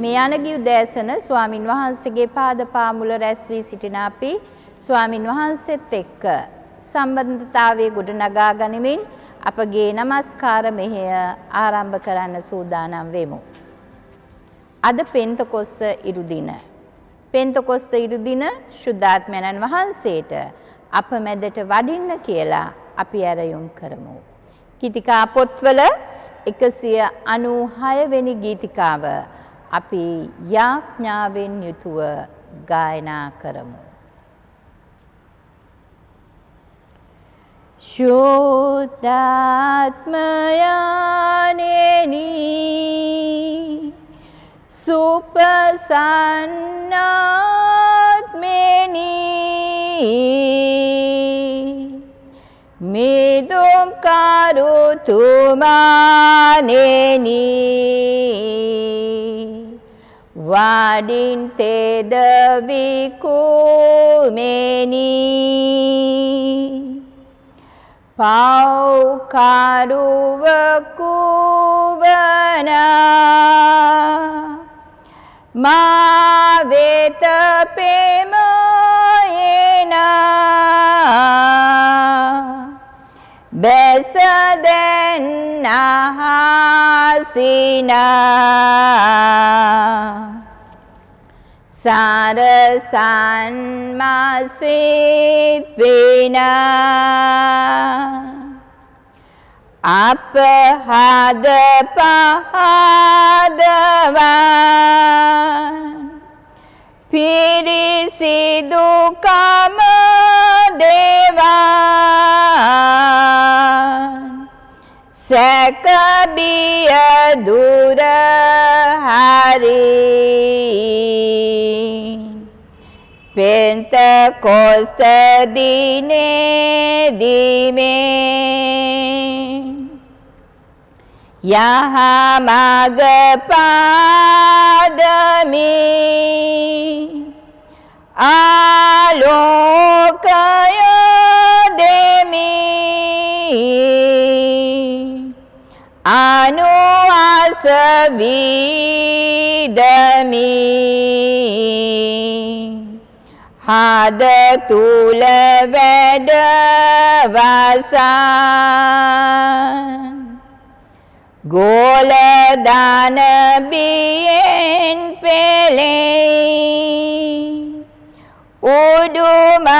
මේ අනගි උදෑසන ස්වාමින් වහන්සේගේ පාද පාමුල රැස් වී සිටින අපි ස්වාමින් වහන්සේත් එක්ක සම්බන්ධතාවයේ ගොඩනගා ගනිමින් අපගේ නමස්කාර මෙහෙය ආරම්භ කරන්න සූදානම් වෙමු. අද පෙන්තකොස්ත ඉරුදින. පෙන්තකොස්ත ඉරුදින ශුද්ධාත්මයන්න් වහන්සේට අප මැදට වඩින්න කියලා අපි ඇරයුම් කරමු. ගීතිකා පොත්වල 196 වෙනි ගීතිකාව අපි යාඥාවෙන් යුතුව ගායනා කරමු. ශුද්ධාත්මයනේනි සුපසන්නාත්මේනි මිදුම් කරුතුමානේනි වඩින් තෙද විකුමේනි පෞකරුව කුවනා මා වෙත පෙමයනා බැස දැන් අහසිනා සරසන් මාසිත විනා අපහද පහදවන් පිරිසිදු කම දේවන් සැකබිය දුර හරි පෙන්තකොස්ත දිනේ දිමේ යහමග පාදමි ආලෝකය දෙමි අනුවාස විදමි හද තුල වැඩ වසන් ගෝල දාන බියෙන් පෙළේ උඩුමල්ගේ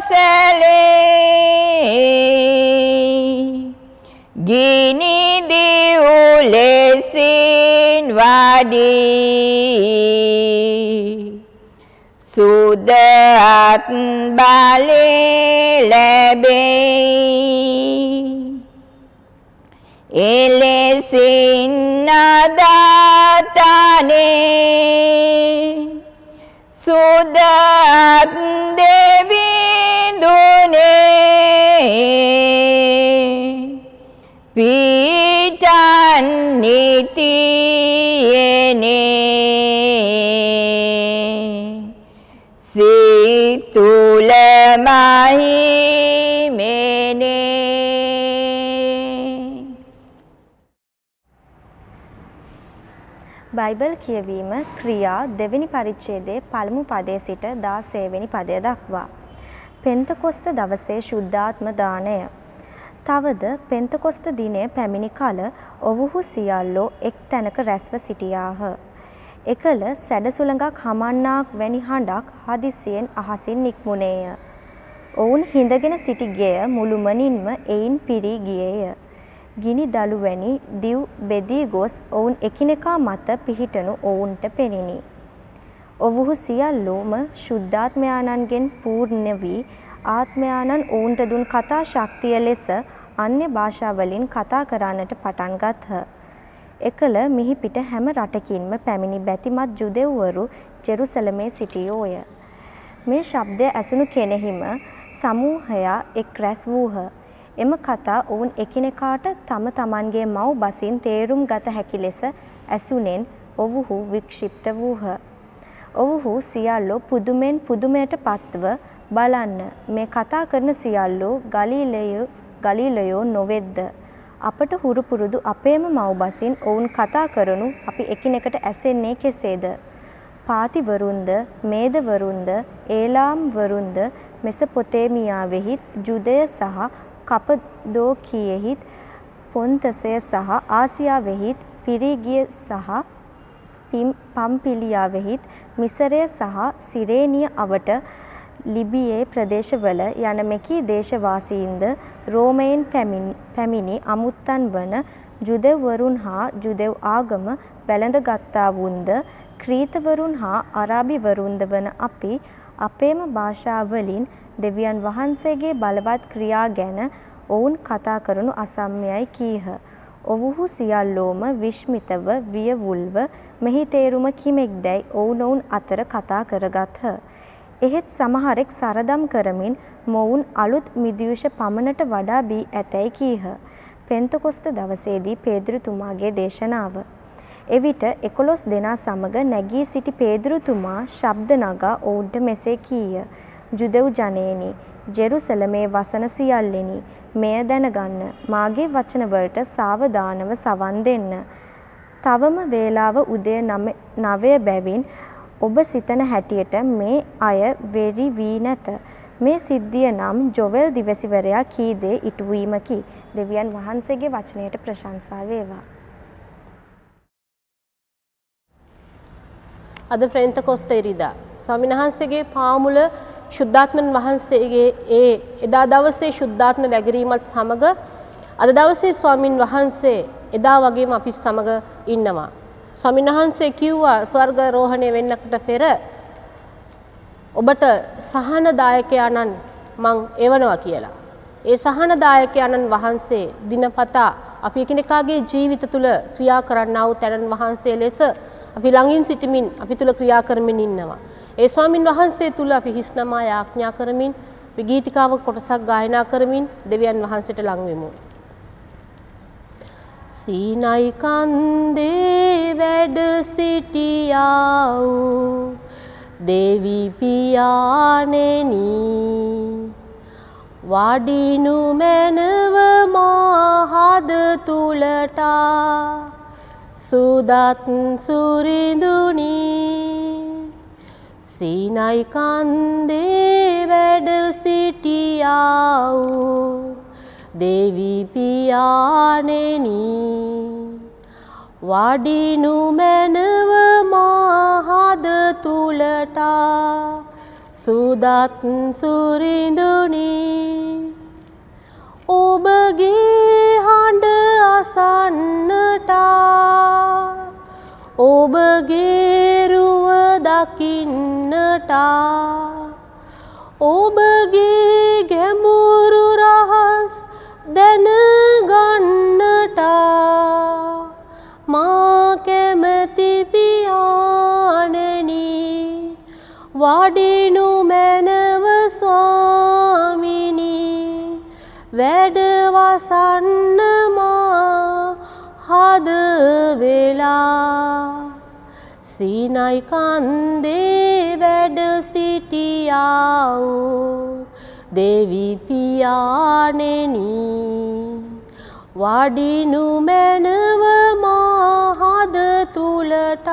සැලේ ගිනි දිවුලෙසින් වඩී සුදත් බලේ ලැබේ එලෙසින් නදාතනේ සුදත් දෙවිඳුනේ පිටන් නිතියනේ සිතුල මහිමනේ. බයිබල් කියවීම ක්‍රියා දෙවෙනි පරිච්ඡේදයේ පළමු පදයේ සිට 16 වෙනි පදය දක්වා. පෙන්තකොස්ත දවසේ ශුද්ධාත්ම දානය. තවද පෙන්තකොස්ත දිනය පැමිණි කල ඔවුහු සියල්ලෝ එක් තැනක රැස්ව සිටියාහ. එකල සැඩසුළඟක් හමන්නාක් වැනි හඬක් හදිසියෙන් අහසින් නික්මුණේය. ඔවුන් හිඳගෙන සිටි ගෙය මුළුමනින්ම එයින් පිරී ගියේය. ගිනි දළු වැනි දිව් බෙදී ගොස් ඔවුන් එකිනෙකා මත පිහිටනු ඔවුන්ට පෙනිනි. ඔවුහු සියල්ලෝම ශුද්ධාත්මයාණන්ගෙන් පූර්ණ වී ආත්මයාණන් ඔවුන්ට දුන් කතා ශක්තිය ලෙස අන්‍ය භාෂාවලින් කතා කරන්නට පටන් ගත්හ. එකල මිහි පිට හැම රටකින්ම පැමිණි බැතිමත් ජුදෙව්වරු ජෙරුසලමේ සිටියෝය. මේ ශබ්දය ඇසුණු කෙනෙහිම සමූහයා එක් රැස් වූහ. එම කතා ඔවුන් එකිනෙකාට තම තමන්ගේ මව් බසින් තේරුම් ගත හැකි ලෙස ඇසුනෙන් ඔවුහු වික්ෂිප්ත වූහ. ඔවුහු සියල්ලෝ පුදුමෙන් පුදුමයට පත්ව බලන්න මේ කතා කරන සියල්ලෝ ගලීලයෝ නොවෙද්ද අපට හුරු පුරුදු අපේම මව්බසින් ඔවුන් කතා කරනු අපි එකිනෙකට ඇසෙන්නේ කෙසේද? පාතිවරුන්ද, මේදවරුන්ද, ඒලාම්වරුන්ද මෙසපොතේමියාවෙහිත්, ජුදය සහ කපදෝකියෙහිත්, පොන්තසය සහ ආසියාවෙහිත්, පිරිගිය සහ පම්පිලියාවෙහිත්, මිසරය සහ සිරේනිය අවට ලිබියේ ප්‍රදේශවල යන මෙකී දේශවාසීන්ද රෝමයෙන් පැමිණි අමුත්තන් වන ජුදෙව්වරුන් හා ජුදෙව් ආගම වැළඳගත්තා වුන්ද ක්‍රීතවරුන් හා අරාබිවරුන්ද වන අපි අපේම භාෂාවලින් දෙවියන් වහන්සේගේ බලවත් ක්‍රියා ගැන ඔවුන් කතා කරනු අසම්‍යයි කීහ. ඔවුහු සියල්ලෝම විශ්මිතව වියවුල්ව මෙහි තේරුම කිමෙක්දැයි ඔවුනොවුන් අතර කතා කරගත්හ. එහෙත් සමහරෙක් සරදම් කරමින් මොවුන් අලුත් මිදියුෂ පමණට වඩා බී ඇතැයි කීහ. පෙන්තකොස්ත දවසේදී පේදුරුතුමාගේ දේශනාව. එවිට 11 දෙනා සමග නැගී සිටි පේදුරුතුමා ශබ්ද නගා ඔවුන්ට මෙසේ කීය. ජුදෙව් ජනයෙනි, ජෙරුසලමේ වසන සියල්ලෙනි, මෙය දැනගන්න. මාගේ වචන වලට සාවධානව සවන් දෙන්න. තවම වේලාව උදේ 9 බැවින් ඔබ සිතන හැටියට මේ අය වෙරි වී නැත. මේ සිද්ධිය නම් ජොවෙල් දිවසිවරයා කී දේ ඉටුවීමකි. දෙවියන් වහන්සේගේ වචනයට ප්‍රශංසා වේවා. අද පෙන්තකොස්ත ඉරිදා ස්වාමීන් වහන්සේගේ පාමුල ශුද්ධාත්මන් වහන්සේගේ එදා දවසේ ශුද්ධාත්ම වැගිරීමත් සමග අද දවසේ ස්වාමින් වහන්සේ එදා වගේම අපි සමග ඉන්නවා. ස්වාමීන් වහන්සේ කිව්වා ස්වර්ග රෝහණය වෙන්නකට පෙර ඔබට සහනදායකයන්න් මං එවනවා කියලා. ඒ සහනදායකයන්න් වහන්සේ දිනපතා අපි එකිනෙකාගේ ජීවිත තුළ ක්‍රියා කරන්නා වූ තැනන් වහන්සේ ලෙස අපි ළඟින් සිටමින් අපි තුළ ක්‍රියා කරමින් ඉන්නවා. ඒ ස්වාමින් වහන්සේ තුළ අපි හිස්නමා යාඥා කරමින් අපි ගීතිකාව කොටසක් ගායනා කරමින් දෙවියන් වහන්සේට ලං වෙමු. සීනයි කන්දේ වැඩ සිටියා වූ දේවි පියාණෙනි, වඩිනු මැනව මහද තුලට සුදත් සුරිඳුනි. සීනයි කන්දේ වැඩ සිටියා වූ දේවි පියාණෙනි, වඩිනු මැනව මහද තුලට සුදත් සුරිඳුනි. ඔබගේ හඬ අසන්නට, ඔබගේ රුව දකින්නට, ඔබගේ ගැඹුරු රහස් දැනගන්නට මා කැමැති පියාණෙනි, වඩිනු මැනව ස්වාමිනි, වැඩවසන්න මා හද වෙලා. සීනයි කන්දේ වැඩ සිටියා වූ දේවි පියාණෙනි, වඩිනු මැනව මහද තුලට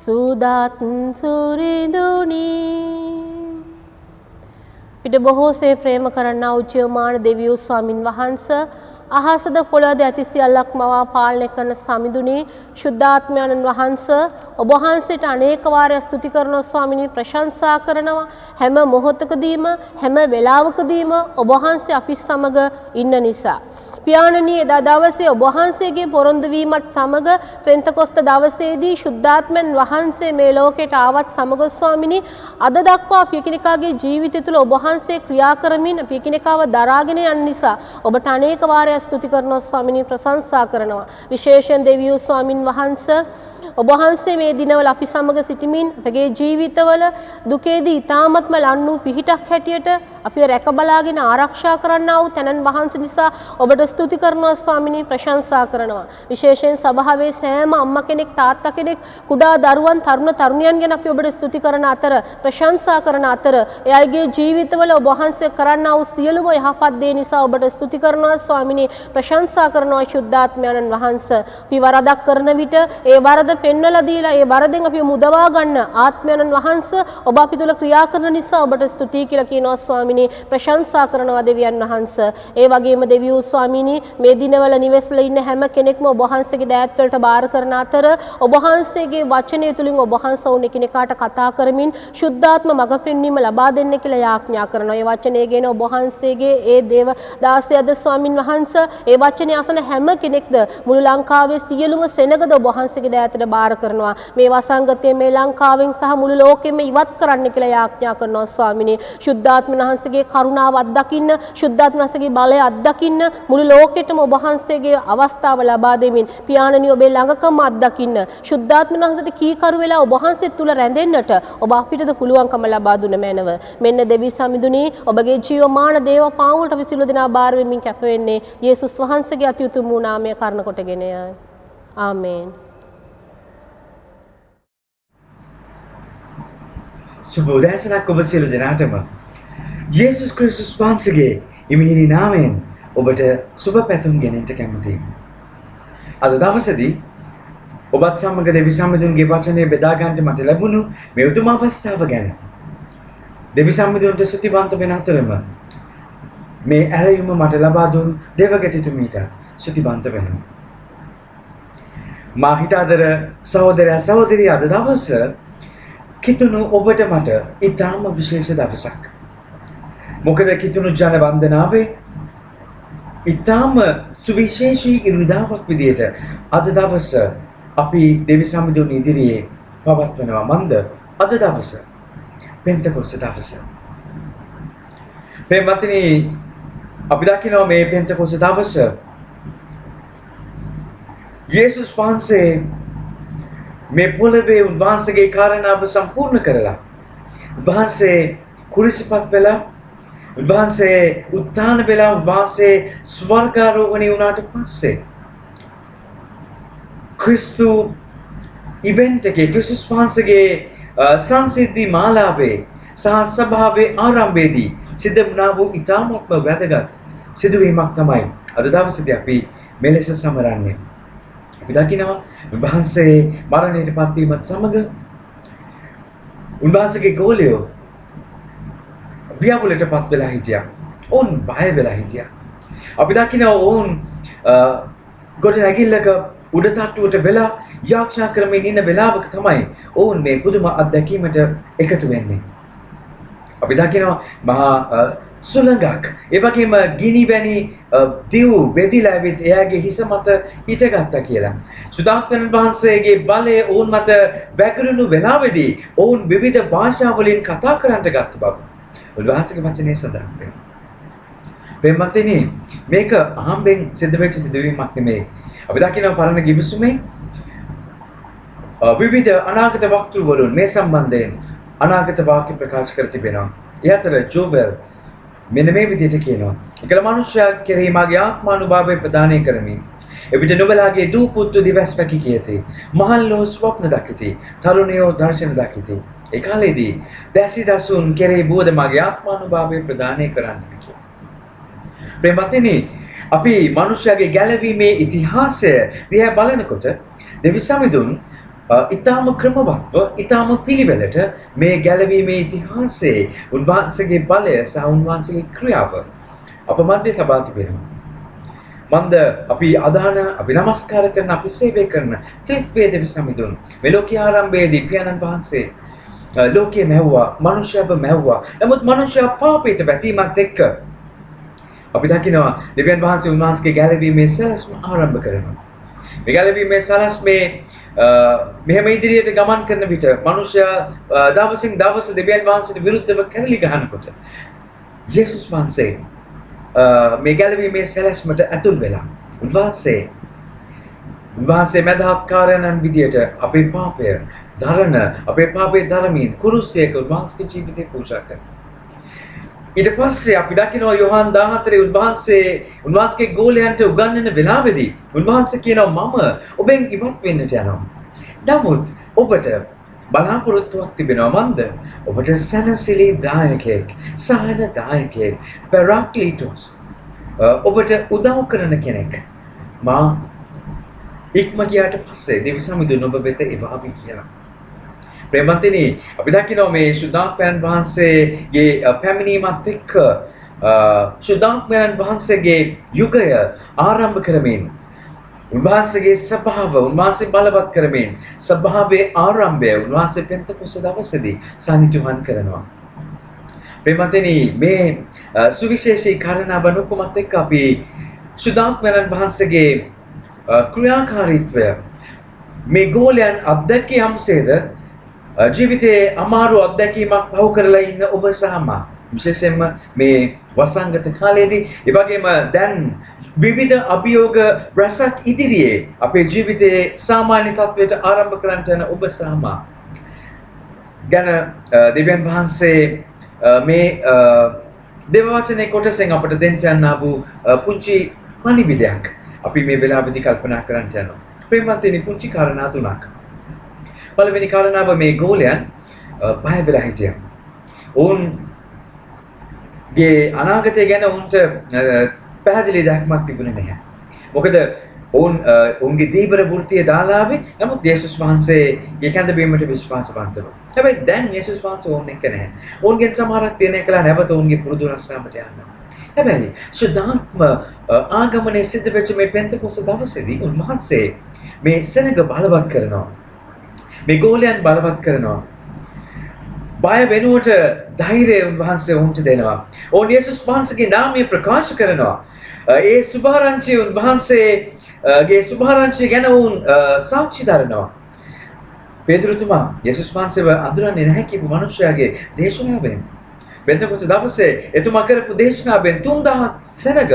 සුදත් සුරිඳුනි. පිට බොහෝසේ ප්‍රේම කරන්නා උච්චයමාන දෙවියෝ ස්වාමින් වහන්සේ, අහසද පොළොවද ඇති සියල්ලක් මවා පාලනය කරන සමිඳුනි ශුද්ධාත්මයන්න් වහන්සේ, ඔබ වහන්සේට අනේක වාරයක් ස්තුති කරනවා ස්වාමිනී, ප්‍රශංසා කරනවා. හැම මොහොතකදීම හැම වෙලාවකදීම ඔබ වහන්සේ අපි සමග ඉන්න නිසා. පියාණනි, එදා දවසේ ඔබ වහන්සේගේ පොරොන්දු වීමත් සමග පෙන්තකොස්ත දවසේදී ශුද්ධාත්මයන් වහන්සේ මේ ලෝකයට ආවත් සමග ස්වාමිනී, අද දක්වා අපි එකිනෙකාගේ ජීවිතය තුළ ඔබ වහන්සේ ක්‍රියා කරමින් අපි එකිනෙකාව දරාගෙන යන නිසා ඔබට අනේක වාරයක් ස්තුති කරනවා ස්වාමිනී, ප්‍රශංසා කරනවා. විශේෂයෙන් දෙවියෝ ස්වාමින් වහන්සේ, ඔබ වහන්සේ මේ දිනවල අපි සමග සිටමින් අපගේ ජීවිතවල දුකේදී ඊ타මත්ම ලන්නු පිහිටක් හැටියට අපිව රැක බලාගෙන ආරක්ෂා කරන්නා වූ තැනන් වහන්සේ නිසා ඔබට ස්තුති කරනවා ස්වාමිනී, ප්‍රශංසා කරනවා. විශේෂයෙන් සභාවේ සෑම අම්මා කෙනෙක්, තාත්තා කෙනෙක්, කුඩා දරුවන්, තරුණ තරුණියන් ගැන අපි ඔබට ස්තුති කරන අතර, ප්‍රශංසා කරන අතර, එයාගේ ජීවිතවල ඔබ වහන්සේ කරන්නා වූ සියලුම යහපත් දේ නිසා ඔබට ස්තුති කරනවා ස්වාමිනී, ප්‍රශංසා කරනවා ශුද්ධාත්මයන්න් වහන්සේ. අපි වරදක් කරන විට ඒ වරද පෙන්වලා දීලා ඒ වරදෙන් අපි මුදවා ගන්න ආත්මයන්න් වහන්සේ ඔබ අපි තුල ක්‍රියා කරන නිසා ඔබට ස්තුතියි කියලා කියනවා ස්වාමිනී, ප්‍රශංසා කරනවා දෙවියන් වහන්සේ. ඒ වගේම දෙවියෝ ස්වාමිනී, මේ දිනවල නිවෙස්වල ඉන්න හැම කෙනෙක්ම ඔබ වහන්සේගේ දෑත් වලට බාර කරන අතර ඔබ වහන්සේගේ වචනය තුලින් ඔබ වහන්සේ වුණ එකිනෙකාට කතා කරමින් ශුද්ධාත්ම මඟ පෙන්වීම ලබා දෙන්න කියලා යාඥා කරනවා. ඒ වචනය ගැන ඔබ වහන්සේගේ ඒ දේව දාසයද ස්වාමින් වහන්සේ ඒ වචනේ අසන හැම කෙනෙක්ද මුළු ලංකාවේ සියලුම සෙනගද ඔබ වහන්සේගේ දෑතට බාර කරනවා. මේ වසංගතය මේ ලංකාවෙන් සහ මුළු ලෝකෙම ඉවත් කරන්න කියලා යාඥා කරනවා ස්වාමිනේ. ශුද්ධාත්ම වහන්සේගේ කරුණාව අත්දකින්න, ශුද්ධාත්ම වහන්සේගේ බලය අත්දකින්න, මුළු ලෝකෙටම ඔබ වහන්සේගේ අවස්ථාව ලබා දෙමින් පියාණනි ඔබේ ළඟකම අත්දකින්න, ශුද්ධාත්ම වහන්සේට කීකරු වෙලා ඔබ වහන්සේ තුල රැඳෙන්නට ඔබ අපිටද පුළුවන්කම ලබා දුන්න මැනව. මෙන්න දෙවි සමිඳුනි ඔබගේ ජීවමාන දේව පාමුලට අපි සිළු දෙනා බාර වෙමින් කැප වෙන්නේ යේසුස් වහන්සේගේ අති උතුම් වූ නාමය කරන කොටගෙනය. ආමේන්. සුබ උදෑසනක් ඔබ සියලු දෙනාටම. යේසුස් ක්‍රිස්තුස් වහන්සේගේ ඉමිහිරි නාමයෙන් ඔබට සුබ පැතුම් ගෙනෙන්න කැමතියි. අද දවසේදී ඔබත් සමග දෙවි සම්මිඳුන්ගේ වචනේ බෙදා ගන්නට මට ලැබුණු මේ උතුම් අවස්ථාව ගැන දෙවි සම්මිඳුන්ට ස්තුතිවන්ත වෙන අතරම මේ ඇරයුම මට ලබා දුන් දේවගතිතුමීට ස්තුතිවන්ත වෙනවා. මා හිතාදර සහෝදරයා සහෝදරිය අද දවස කිතුණු ඔබට මට ඉතාම විශේෂ දවසක්. මොකද කිතුණු ජන වන්දනාවේ ඉතාම සුවිශේෂී ඉරිදාවක් විදියට අද දවස අපි දෙවි සමිඳුන් ඉදිරියේ පවත්වනවා. මන්ද අද දවස පෙන්තකොස්ත දවස. ප්‍රේමවත්නි, අපි දකිනවා මේ පෙන්තකොස්ත දවස යේසුස් වහන්සේ මේ පොළවේ උන්වහන්සේගේ කාරණාව සම්පූර්ණ කරලා උන්වහන්සේ කුරිසිපත් වෙලා උන්වහන්සේ උත්ථාන වෙලා උන්වහන්සේ ස්වර්ගාරෝහණය වුණාට පස්සේ ක්‍රිස්තු ඉවෙන්ට් එකේ ක්‍රිස්තුස් වහන්සේගේ සංසිද්ධි මාලාවේ සහ සභාවේ ආරම්භයේදී සිද්ධ වුණා වූ ඉතාමත්ම වැදගත් සිදුවීමක් තමයි අද දවසේදී අපි මෙලෙස සමරන්නේ. අපි දකිනවා උන්වහන්සේ මරණයට පත්වීමත් සමග උන්වහන්සේගේ ගෝලයෝ ව්‍යාපුලට පත් වෙලා හිටියා. ඔවුන් බය වෙලා හිටියා. අපි දකිනවා ඔවුන් ගොඩ නැගිල්ලක උඩ තට්ටුවට වෙලා යාඥා කරමින් ඉන්න වෙලාවක තමයි ඔවුන් මේ පුදුම අත්දැකීමට එකතු වෙන්නේ. අපි දකිනවා මහා සුළඟක්, ඒ වගේම ගිනි වැනි දිව් බෙදිලා ඇවිත් එයාගේ හිස මත හිටගත්තා කියලා. සුදාත්මයන් වහන්සේගේ බලය ඔවුන් මත වැගිරුණු වෙලාවේදී ඔවුන් විවිධ භාෂාවලින් කතා කරන්නට ගත්ත බව උන්වහන්සේගේ වචනේ සඳහන් වෙනවා. ප්‍රේමවත්නි, මේක අහම්බෙන් සිද්ධ වෙච්ච සිදුවීමක් නෙමෙයි. අපි දකිනවා පරණ ගිවිසුමේ විවිධ අනාගත වක්තෘවරුන් මේ සම්බන්ධයෙන් අනාගත වාක්‍ය ප්‍රකාශ කර තිබෙනවා. ඒ අතර ජෝබෙල් මෙන්න මේ විදිහට කියනවා. එකල මනුෂ්‍යයා කෙරෙහි මාගේ ආත්මානුභාවය ප්‍රදානය කරමින් එවිට නුඹලාගේ දූ පුත්තු දිවස් පැකි කියති. මහල්ලෝ ස්වප්න දකිති. තරුණයෝ දර්ශන දකිති. ඒ කාලේදී දැසි දසුන් කෙරෙහි බුවද මාගේ ආත්මානුභාවය ප්‍රදානය කරන්න කියලා. ප්‍රේමවත්නි, අපි මනුෂ්‍යයාගේ ගැලවීමේ ඉතිහාසය දිහා බලනකොට දෙවි සමිඳුන් ඉතාම ක්‍රමවත්ව ඉතාම පිළිවෙලට මේ ගැලවීමේ ඉතිහාසයේ උන්වහන්සේගේ බලය සහ උන්වහන්සේගේ ක්‍රියාව අප මැද තබා තිබෙනවා. මන්ද අපි අදහන, අපි නමස්කාර කරන, අපි සේවය කරන ත්‍රිත්වයේ දෙවි සමිඳුන් මේ ලෝකයේ ආරම්භයේදී පියාණන් වහන්සේ ලෝකයේ මැව්වා, මනුෂ්‍යව මැව්වා. නමුත් මනුෂ්‍යයා පාපයට වැටීමත් එක්ක අපි දකිනවා දෙවියන් වහන්සේ උන්වහන්සේගේ ගැලවීමේ සැලැස්ම ආරම්භ කරනවා. මේ ගැලවීමේ සැලැස්මේ මෙහෙම ඉදිරියට ගමන් කරන විට මනුෂ්‍යයා දවසින් දවස දෙවියන් වහන්සේට විරුද්ධව කැරලි ගහනකොට යේසුස් වහන්සේ මේ ගැලවීමේ සැලැස්මට ඇතුල් වෙලා උන්වහන්සේ මැදහත්කාරයන් විදියට අපේ පාපය දරන, අපේ පාපේ දරමින් කුරුසියක උන්වහන්සේගේ ජීවිතේ පූජා කරනවා. ඊට පස්සේ අපි දකිනවා යොහාන් 14 උන්වහන්සේගේ ගෝලයන්ට උගන්වන වෙලාවේදී උන්වහන්සේ කියනවා මම ඔබෙන් ඉවත් වෙන්නට යනවා. නමුත් ඔබට බලාපොරොත්තුවක් තිබෙනවා මන්ද? ඔබට සැනසෙලි දායකයෙක්, සහන දායකයෙක්, පැරාක්ලීටොස්. ඔබට උදව් කරන කෙනෙක්. මා ඉක්ම ගියාට පස්සේ දෙවි සමිඳුන් ඔබ වෙත එවාවි කියලා. ප්‍රේමන්තනි අපි දකිනවා මේ සුද්ධාත්මයන් වහන්සේගේ පැමිණීමත් එක්ක සුද්ධාත්මයන් වහන්සේගේ යුගය ආරම්භ කරමින් උන්වහන්සේගේ ස්වභාව උන්වහන්සේ බලවත් කරමින් ස්වභාවයේ ආරම්භය උන්වහන්සේ පෙන්තකොස්ත දවසේදී සනිටුහන් කරනවා. ප්‍රේමන්තනි මේ සුවිශේෂී කාරණාවන් ඔක්කොමත් එක්ක අපි සුද්ධාත්මයන් වහන්සේගේ ක්‍රියාකාරීත්වය මේ ගෝලයන් අත්දැකියම්සේද ජීවිතයේ අමාරු අත්දැකීමක් පහු කරලා ඉන්න ඔබ සහ මා විශේෂයෙන්ම මේ වසංගත කාලයේදී ඒ වගේම දැන් විවිධ අභියෝග රසක් ඉදිරියේ අපේ ජීවිතයේ සාමාන්‍ය තත්වයට ආරම්භ කරන්නට යන ඔබ සහ මා ගැන දෙවියන් වහන්සේ මේ දේව වචනේ කොටසෙන් අපට දෙන්න යනා වූ පුංචි පණිවිඩයක් අපි මේ වෙලාවේදී කල්පනා කරන්නට යනවා. ප්‍රේමන්තනි පුංචි කාරණා තුනක්. පළවෙනි කාරණාව මේ ගෝලයන් බය වෙලා හිටියා. ඔවුන්ගේ අනාගතය ගැන උන්ට පැහැදිලි දැක්මක් තිබුණේ නැහැ. මොකද ඔවුන්ගේ දීවර වෘත්තිය දාලා ආවේ නමුත් යේසුස් වහන්සේගේ කැඳවීමට විශ්වාසවන්තව. හැබැයි දැන් යේසුස් වහන්සේ ඕන් එක්ක නැහැ. ඔවුන්ගෙන් සමහරක් තියෙන එකලා නැවත ඔවුන්ගේ පුරුදු රස්සාවට යන්න. හැබැයි සුද්ධාත්ම ආගමනයේ සිද්ධ වෙච්ච මේ පෙන්තකොස්ත දවසේදී උන්වහන්සේ මේ සෙනඟ බලවත් කරනවා. මේ ගෝලයන් බලවත් කරනවා. බය වෙනුවට ධෛර්යය උන්වහන්සේ උන්ට දෙනවා. ඕන් යේසුස් වහන්සේගේ නාමය ප්‍රකාශ කරනවා. ඒ සුභාරංචිය උන්වහන්සේගේ සුභාරංචිය ගැන උන් සාක්ෂි දරනවා. පේතුරුතුමා යේසුස් වහන්සේව අඳුරන්නේ නැහැ කියපු මිනිසයාගේ දේශනාවෙන් පෙන්තකොස්ත දවසේ එතුමා කරපු දේශනාවෙන් 3000 සෙනඟ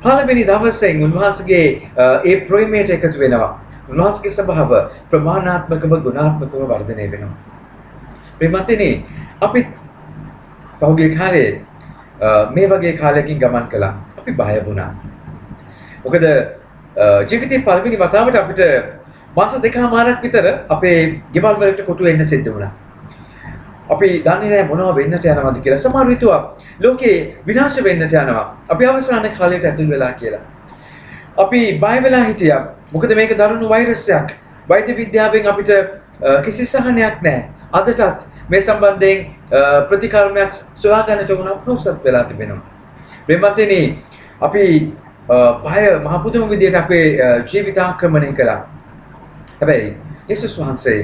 පළවෙනි දවසෙන් උන්වහන්සේගේ ඒ ප්‍රේමයට එකතු වෙනවා. උන්වහන්සේගේ ස්වභාව ප්‍රමාණාත්මකව ගුණාත්මකව වර්ධනය වෙනවා. ප්‍රේමන්තනි අපිත් පහුගිය කාලේ මේ වගේ කාලයකින් ගමන් කළා. අපි බය වුණා. මොකද ජීවිතේ පළවෙනි වතාවට අපිට මාස දෙකමාරක් විතර අපේ ගෙවල් වලට කොටු වෙන්න සිද්ධ වුණා. අපි දන්නේ නැහැ මොනව වෙන්නට යනවද කියලා. සමහර විටුව ලෝකේ විනාශ වෙන්නට යනවා. අපි අවසාන කාලයට ඇතුල් වෙලා කියලා. අපි බය වෙලා හිටියා. මොකද මේක දරුණු වෛරසයක්. වෛද්‍ය විද්‍යාවෙන් අපිට කිසි සහනයක් නැහැ. අදටත් මේ සම්බන්ධයෙන් ප්‍රතිකර්මයක් සොයාගන්නට උන අපහසුත් වෙලා තිබෙනවා. ප්‍රේමන්තනි අපි බය මහ පුදුම විදියට අපේ ජීවිත ආක්‍රමණය කළා. හැබැයි යේසුස් වහන්සේ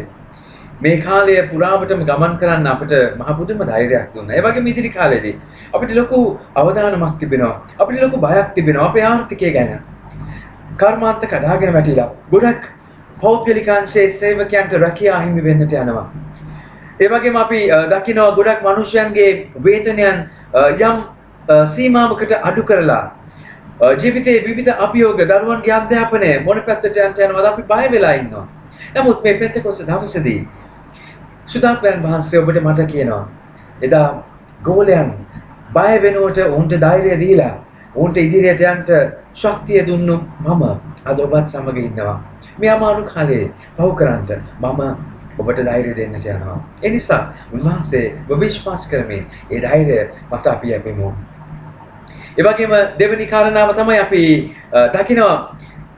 මේ කාලය පුරාවටම ගමන් කරන්න අපිට මහ පුදුම ධෛර්යයක් දුන්නා. ඒ වගේම ඉදිරි කාලෙදී අපිට ලොකු අවධානමක් තිබෙනවා. අපිට ලොකු බයක් තිබෙනවා අපේ ආර්ථිකය ගැන. කර්මාන්ත කඩාගෙන වැටිලා ගොඩක් පෞද්ගලිකාංශයේ සේවකයන්ට රැකියා හිමි වෙන්නට යනවා. ඒ වගේම අපි දකිනවා ගොඩක් මිනිසයන්ගේ වේතනයන් යම් සීමාවකට අඩු කරලා ජීවිතයේ විවිධ අභියෝග දරුවන්ගේ අධ්‍යාපනය මොන පැත්තට යනවද අපි බය වෙලා ඉන්නවා. නමුත් මේ පෙන්තකොස්ත දවසේදී සුද්ධාත්මයන් වහන්සේ ඔබට මට කියනවා එදා ගෝලයන් බය වෙනුවට උන්ට ධෛර්යය දීලා උන්ට ඉදිරියට යන්න ශක්තිය දුන්නු මම අද ඔබත් සමග ඉන්නවා. මේ අමාරු කාලේ පහු කරන්ට මම ඔබට ධෛර්යය දෙන්නට යනවා. ඒ නිසා උන්වහන්සේ විශ්වාස කරමින් ඒ ධෛර්යය මත අපි යැපෙමු. ඒ වගේම දෙවෙනි කාරණාව තමයි අපි දකිනවා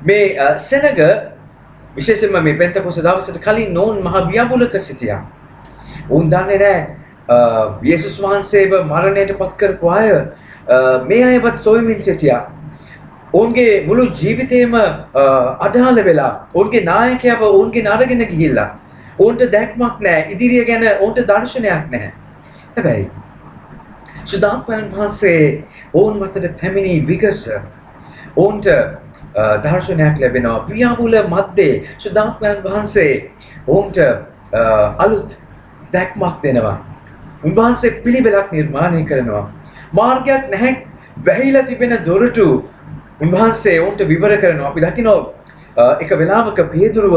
මේ සෙනඟ විශේෂයෙන්ම මේ පෙන්තකොස්ත දවසට කලින් නෝන් මහ ව්‍යාපුලක සිටියා. උන් දන්නේ නැහැ යේසුස් වහන්සේව මරණයට පත් කරපු අය මේ අයවත් සොයමින් සිටියා. ඔවුන්ගේ මුළු ජීවිතේම අඩාල වෙලා ඔවුන්ගේ නායකයව ඔවුන්ගෙන් අරගෙන ගිහිල්ලා ඔවුන්ට දැක්මක් නැහැ, ඉදිරිය ගැන ඔවුන්ට දර්ශනයක් නැහැ. හැබැයි සුද්ධාත්මයන් වහන්සේ ඔවුන් මතට පැමිණි විගස ඔවුන්ට දර්ශනයක් ලැබෙනවා. ව්‍යාපුල මැද්දේ සුද්ධාත්මයන් වහන්සේ ඔවුන්ට අලුත් දැක්මක් දෙනවා. උන්වහන්සේ පිළිවෙලක් නිර්මාණය කරනවා. මාර්ගයක් නැහැ වැහිලා තිබෙන දොරටු උන්වහන්සේ ඔවුන්ට විවර කරනවා. අපි දකිනවා එක වෙලාවක පේතුරුව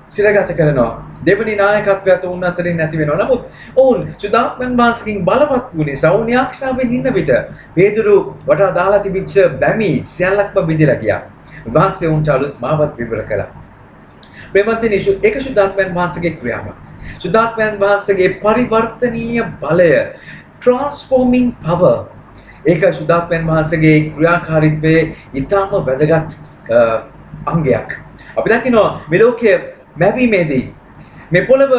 සිරගත කරනවා. දෙවනි නායකත්වයට උන් අතරින් නැති වෙනවා. නමුත් ඔවුන් සුදාත්මයන් වහන්සේගෙන් බලවත් වූ නිසා ඔවුන් යාක්ෂාවෙන් ඉන්න විට පේදුරු වටා දාලා තිබිච්ච බැමි සියල්ලක්ම බිඳලා ගියා. උන්වහන්සේ උන්ට අලුත් මාවත් විවර කළා. ප්‍රේමන්තනි ඒක සුදාත්මයන් වහන්සේගේ ක්‍රියාවක්. සුදාත්මයන් වහන්සේගේ පරිවර්තනීය බලය transforming power ඒක සුදාත්මයන් වහන්සේගේ ක්‍රියාකාරීත්වයේ ඊටම වැදගත් අංගයක්. අපි දකිනවා මේ ලෝකයේ මැවීමේදී මේ පොළව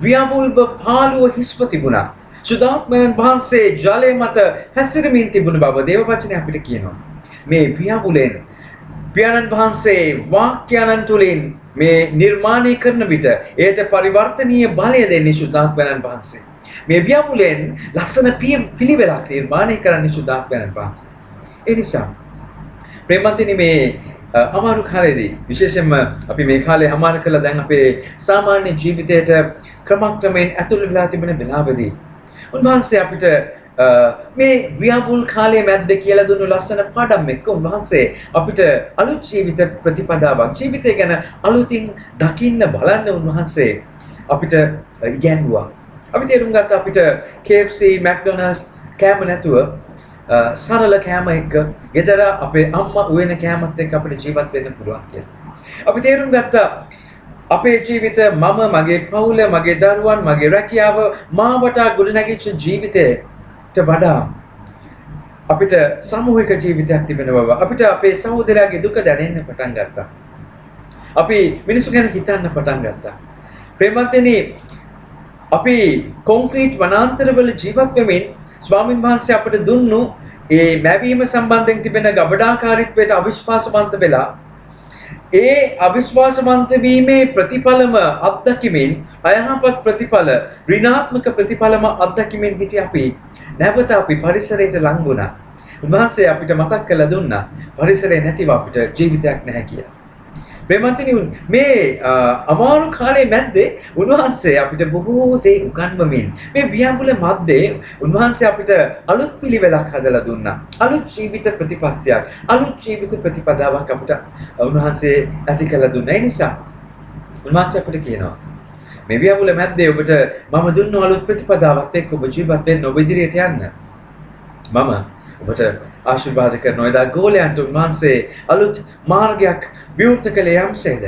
ව්‍යාවුල්ව පාළුව හිස්ව තිබුණා. සුදාත්මයන් වහන්සේ ජලය මත හැසිරෙමින් තිබුණ බව දේව වචනය අපිට කියනවා. මේ ව්‍යාවුලෙන් පියාණන් වහන්සේ වාක්‍යයන් තුලින් මේ නිර්මාණය කරන විට ඒට පරිවර්තනීය බලය දෙන්නේ සුදාත්මයන් වහන්සේ. මේ ව්‍යාවුලෙන් ලස්සන පිළිවෙලක් නිර්මාණය කරන්නේ සුදාත්මයන් වහන්සේ. ඒ නිසා ප්‍රේමන්තිනි මේ අමාරු කාලේදී විශේෂයෙන්ම අපි මේ කාලේ හමාර කළා දැන් අපේ සාමාන්‍ය ජීවිතයට ක්‍රමක්‍රමයෙන් ඇතුළු වෙලා තිබෙන වෙලාවදී උන්වහන්සේ අපිට මේ ව්‍යාවුල් කාලයේ මැද්ද කියලා දුන්නු ලස්සන පාඩම් එක්ක උන්වහන්සේ අපිට අලුත් ජීවිත ප්‍රතිපදාවක් ජීවිතය ගැන අලුතින් දකින්න බලන්න උන්වහන්සේ අපිට ඉගැන්වුවා. අපි තේරුම් ගත්තා අපිට KFC McDonald's කෑම නැතුව සරල කෑම එක්ක ගෙදර අපේ අම්මා උයන කෑමත් එක්ක අපිට ජීවත් වෙන්න පුළුවන් කියලා. අපි තේරුම් ගත්තා අපේ ජීවිත මම මගේ පවුල මගේ දරුවන් මගේ රැකියාව මාවට ගොඩනැගිච්ච ජීවිතයට වඩා අපිට සමූහික ජීවිතයක් තිබෙන බව අපිට අපේ සහෝදරයාගේ දුක දැනෙන්න පටන් ගත්තා. අපි මිනිස්සු ගැන හිතන්න පටන් ගත්තා. ප්‍රේමන්තනි අපි කොන්ක්‍රීට් වනාන්තරවල ජීවත් වෙමින් ස්වාමීන් වහන්සේ අපට දුන්නු ඒ මැවීම සම්බන්ධයෙන් තිබෙන ගබඩාකාරීත්වයට අවිශ්වාසවන්ත වෙලා ඒ අවිශ්වාසවන්ත වීමේ ප්‍රතිඵලම අත්දැකීමෙන් අයහපත් ප්‍රතිඵල ඍණාත්මක ප්‍රතිඵලම අත්දැකීමෙන් හිටිය අපි නැවත අපි පරිසරයට ලං වුණා. උන්වහන්සේ අපිට මතක් කරලා දුන්නා පරිසරය නැතිව අපිට ජීවිතයක් නැහැ කියලා. ප්‍රේමන්තනි මේ අමාරු කාලේ මැද්දේ උන්වහන්සේ අපිට බොහෝ දේ උගන්වමින් මේ ව්‍යාවුල මැද්දේ උන්වහන්සේ අපිට අලුත් පිළිවෙලක් හදලා දුන්නා. අලුත් ජීවිත ප්‍රතිපත්තියක්, අලුත් ජීවිත ප්‍රතිපදාවක් අපිට උන්වහන්සේ ඇති කළ දුන්නා. ඒ නිසා උන්වහන්සේ අපිට කියනවා මේ ව්‍යාවුල මැද්දේ ඔබට මම දුන්නු අලුත් ප්‍රතිපදාවත් එක්ක ඔබ ජීවත් වෙන්න ඔබ ඉදිරියට යන්න. මම ඔබට ආශිර්වාද කරනවා. එදා ගෝලයන්ට උන්වහන්සේ අලුත් මාර්ගයක් විවෘත කළේ යම්සේද.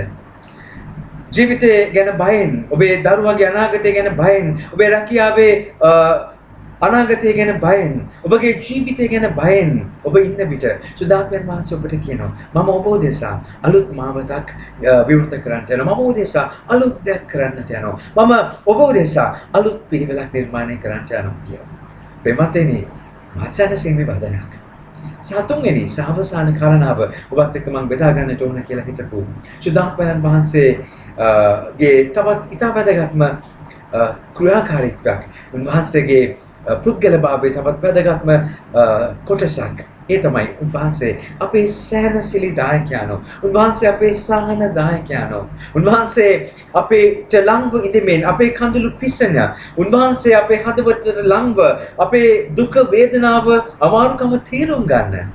ජීවිතය ගැන බයෙන්, ඔබේ දරුවාගේ අනාගතය ගැන බයෙන්, ඔබේ රැකියාවේ අනාගතය ගැන බයෙන්, ඔබගේ ජීවිතය ගැන බයෙන් ඔබ ඉන්න විට සුදාත්මයන් වහන්සේ ඔබට කියනවා මම ඔබ උදෙසා අලුත් මාවතක් විවෘත කරන්නට යනවා. මම උදෙසා අලුත් දෙයක් කරන්නට යනවා. මම ඔබ උදෙසා අලුත් පිළිවෙලක් නිර්මාණය කරන්නට යනවා කියලා. ප්‍රේමතේනි මාත්සනසීමේ වදනක්. සතුන්වෙනි සහවසාන කාරණාව ඔබත් එක්ක මම බෙදා ගන්නට ඕන කියලා හිතපු සුදාත්මයන් වහන්සේගේ තවත් ඉතා වැදගත්ම ක්‍රියාකාරීත්වයක් උන්වහන්සේගේ පුද්ගලභාවයේ තවත් වැදගත්ම කොටසක්. ඒ තමයි උන්වහන්සේ අපේ සෑහනසිලිදායකයන්ෝ. උන්වහන්සේ අපේ සහනදායකයන්ෝ. උන්වහන්සේ අපේට ලංව ඉඳෙමින් අපේ කඳුළු පිසෙන. උන්වහන්සේ අපේ හදවතට ලංව අපේ දුක වේදනාව අමාරුකම තේරුම් ගන්න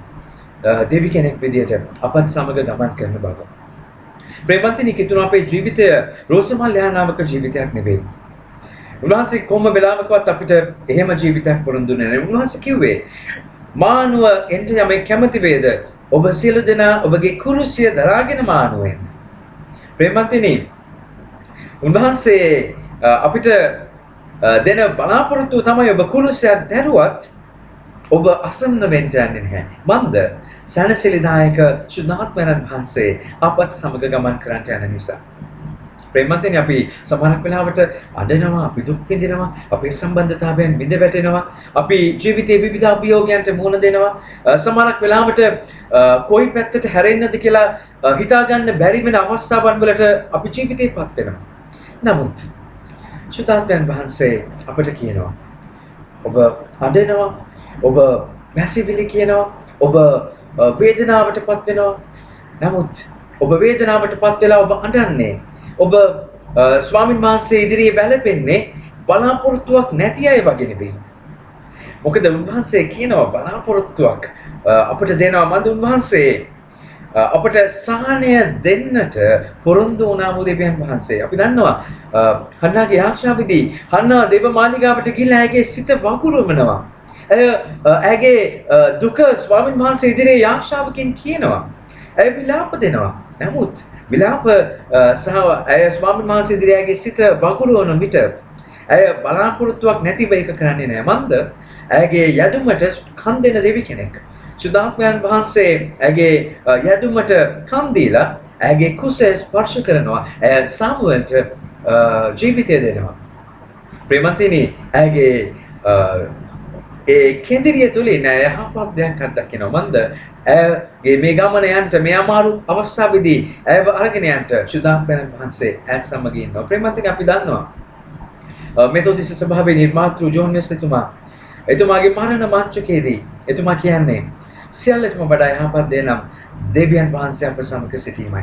දෙවි කෙනෙක් විදියට අපත් සමග ගමන් කරන බව. ප්‍රේමන්තනි කිතුන අපේ ජීවිතය රෝසමල් යානාවක ජීවිතයක් නෙවෙයි. උන්වහන්සේ කොහොම වෙලාවකවත් අපිට එහෙම ජීවිතයක් පොරොන්දුනේ නැහැ. උන්වහන්සේ කිව්වේ මානුව එන්ට යමෙක් කැමති වේද ඔබ සියලු දෙනා ඔබගේ කුරුසිය දරාගෙන මානුව එන්න. ප්‍රේමන්තනි උන්වහන්සේ අපිට දෙන බලාපොරොත්තුව තමයි ඔබ කුරුසියක් දැරුවත් ඔබ අසන්න වෙන්න යන්නේ නැහැ. මන්ද සැනසෙලිදායක සුදාත්මයන් වහන්සේ අපත් සමග ගමන් කරන්නට යන නිසා. ප්‍රේමන්තනි අපි සමහරක් වෙලාවට අඬනවා, අපි දුක් විඳිනවා, අපේ සම්බන්ධතාවයන් බිඳ වැටෙනවා, අපි ජීවිතයේ විවිධ අභියෝගයන්ට මුහුණ දෙනවා. සමහරක් වෙලාවට කොයි පැත්තට හැරෙන්නද කියලා හිතා ගන්න බැරි වෙන අවස්ථාවන් වලට අපි ජීවිතේපත් වෙනවා. නමුත් සුදාත්මයන් වහන්සේ අපට කියනවා ඔබ අඬනවා, ඔබ මැසිවිලි කියනවා, ඔබ වේදනාවටපත් වෙනවා. නමුත් ඔබ වේදනාවටපත් වෙලා ඔබ අඬන්නේ ඔබ ස්වාමීන් වහන්සේ ඉදිරියේ වැළපෙන්නේ බලාපොරොත්තුවක් නැති අය වගේ නෙවෙයි. මොකද උන්වහන්සේ කියනවා බලාපොරොත්තුවක් අපිට දෙනවා. මන්ද උන්වහන්සේ අපට සහනය දෙන්නට පොරොන්දු වුණා වූ දෙවියන් වහන්සේ. අපි දන්නවා හන්නාගේ ආශාවේදී හන්නා දේව මාලිගාවට ගිහිල්ලා ඇගේ සිත වගුරුවනවා. ඇගේ දුක ස්වාමීන් වහන්සේ ඉදිරියේ යාක්ෂාවකින් කියනවා. ඇය විලාප දෙනවා. නමුත් විලාප සහ ඇය ස්වාමීන් වහන්සේ ඉදිරියේ ඇගේ සිත වගුරුවන විට ඇය බලාපොරොත්තුවක් නැතිව ඒක කරන්නේ නැහැ. මන්ද ඇගේ යදුමට කන් දෙන දෙවි කෙනෙක්. සුදාත්මයන් වහන්සේ ඇගේ යදුමට කන් දීලා ඇගේ කුසේ ස්පර්ශ කරනවා. ඇය සාමුවෙල්ට ජීවිතය දෙනවා. ප්‍රේමන්තිනි ඇගේ ඒ කෙන්දිරිය තුලින් යහපත් දෙයක් අත්දකිනවා. මන්ද ඇගේ මේ ගමන යන්න මේ අමාරු අවස්ථාවේදී ඇයව අරගෙන යන්න සුදාත්මයන් වහන්සේ ඇත් සමග ඉන්නවා. ප්‍රේමන්තිනි අපි දන්නවා මෙතොදිස සභාවේ නිර්මාතෘ ජෝන් වෙස්ලි තුමා එතුමාගේ මරණ මංචකයේදී එතුමා කියන්නේ සියල්ලටම වඩා යහපත් දේ නම් දෙවියන් වහන්සේ අප සමග සිටීමයි.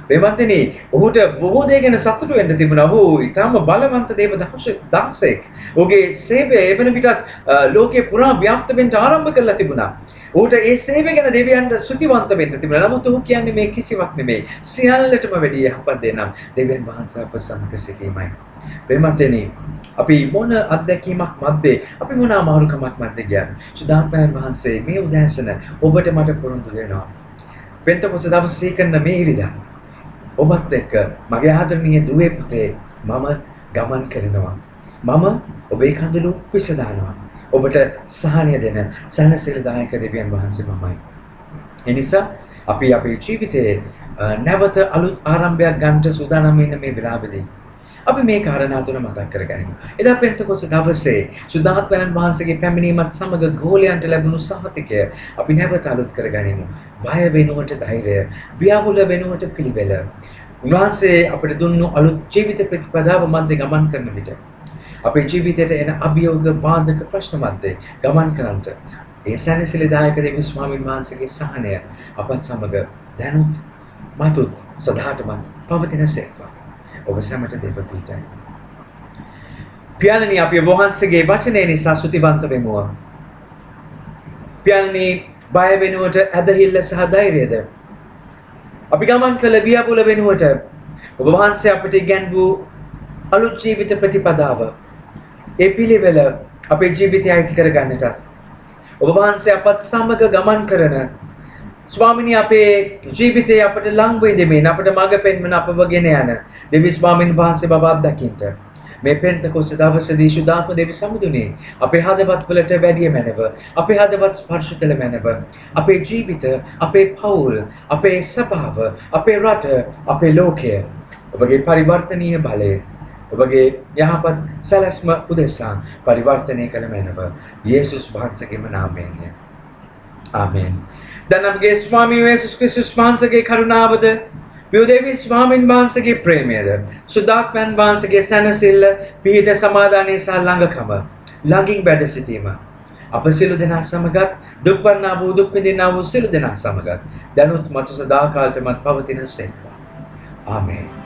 ප්‍රේමන්තිනි ඔහුට බොහෝ දේ ගැන සතුටු වෙන්න තිබුණා. ඔහු ඊටම බලවන්ත දේව දාසෙක්. ඔහුගේ සේවය එවන විටත් ලෝකේ පුරා ව්‍යාප්ත වෙන්න ආරම්භ කරලා තිබුණා. ඔහුට ඒ සේවය ගැන දෙවියන්ට ස්තුතිවන්ත වෙන්න තිබුණා. නමුත් ඔහු කියන්නේ මේ කිසිවක් නෙමෙයි. සියල්ලටම වැඩි යහපත් දේ නම් දෙවියන් වහන්සේ අප සමග සිටීමයි. ප්‍රේමන්තිනි අපි මොන අත්දැකීමක් මැද්දේ අපි මොන අමාරුකමක් මැද්දේ ගියත් සුදාත්මයන් වහන්සේ මේ උදෑසන ඔබට මට පොරොන්දු දෙනවා. පෙන්තකොස්ත දවසේ කරන මේ ඉරිදා ඔබත් එක්ක මගේ ආදරණීය දුවේ පුතේ මම ගමන් කරනවා. මම ඔබේ කඳුළු පිසදානවා. ඔබට සහනය දෙන සැනසෙලදායක දෙවියන් වහන්සේ මමයි. ඒ නිසා අපි අපේ ජීවිතයේ නැවත අලුත් ආරම්භයක් ගන්නට සූදානම් වෙන මේ වෙලාවේදී අපි මේ කාරණා තුන මතක් කරගනිමු. එදා පෙන්තකොස්ත දවසේ සුදාත්මයන් වහන්සේගේ පැමිණීමත් සමග ගෝලයන්ට ලැබුණු සහතිකය අපි නැවත අලුත් කරගනිමු. බය වෙනුවට ධෛර්යය, ව්‍යාකුල වෙනුවට පිළිවෙල. උන්වහන්සේ අපිට දුන්නු අලුත් ජීවිත ප්‍රතිපදාව මැද්දේ ගමන් කරන විට අපේ ජීවිතයට එන අභියෝග බාධක ප්‍රශ්න මැද්දේ ගමන් කරන්නට ඒ සැනසෙලිදායක දෙවි ස්වාමීන් වහන්සේගේ සහනය අපත් සමග දැනුත් මතුත් සදාටමත් පවතින සේක්වා. ඔබ සැමට දේව පීඨයි. පියාණනි අපි ඔබ වහන්සේගේ වචනය නිසා ස්තුතිවන්ත වෙමු. පියාණනි බය වෙනුවට ඇදහිල්ල සහ ධෛර්යයද අපි ගමන් කළ ව්‍යාකුල වෙනුවට ඔබ වහන්සේ අපට ඉගැන්වූ අලුත් ජීවිත ප්‍රතිපදාව ඒ පිළිවෙල අපේ ජීවිතය අයිති කරගන්නටත් ඔබ වහන්සේ අපත් සමග ගමන් කරන ස්වාමිනී අපේ ජීවිතයේ අපට ලං වෙදෙමින් අපට මඟ පෙන්වන අපව ගෙන යන දෙවි ස්වාමීන් වහන්සේ බව අත්දකින්න මේ පෙන්තකොස්ත දවසේදී සුදාත්ම දෙවි සමුදුනේ අපේ හදවත් වලට වැඩි මැනව අපේ හදවත් ස්පර්ශ කළ මැනව අපේ ජීවිත අපේ පවුල් අපේ සභාව අපේ රට අපේ ලෝකය ඔබගේ පරිවර්තනීය බලය ඔබගේ යහපත් සැලැස්ම උදෙසා පරිවර්තනය කළ මැනව යේසුස් වහන්සේගේම නාමයෙන් ආමෙන්. දැන් අපගේ ස්වාමී යේසුස් ක්‍රිස්තුස් වහන්සේගේ කරුණාවද පියුදේවි ස්වාමීන් වහන්සේගේ ප්‍රේමයද සුදාත්මයන් වහන්සේගේ සැනසෙල්ල පිහිට සමාදානයේ සහ ළඟකම ළඟින් වැඩ සිටීම අප සියලු දෙනා සමගත් දුක් වන්නා වූ දුක් විඳිනා වූ සියලු දෙනා සමගත් දැනුත් මතු සදාකාලටමත් පවතින සේක්වා. ආමේන්.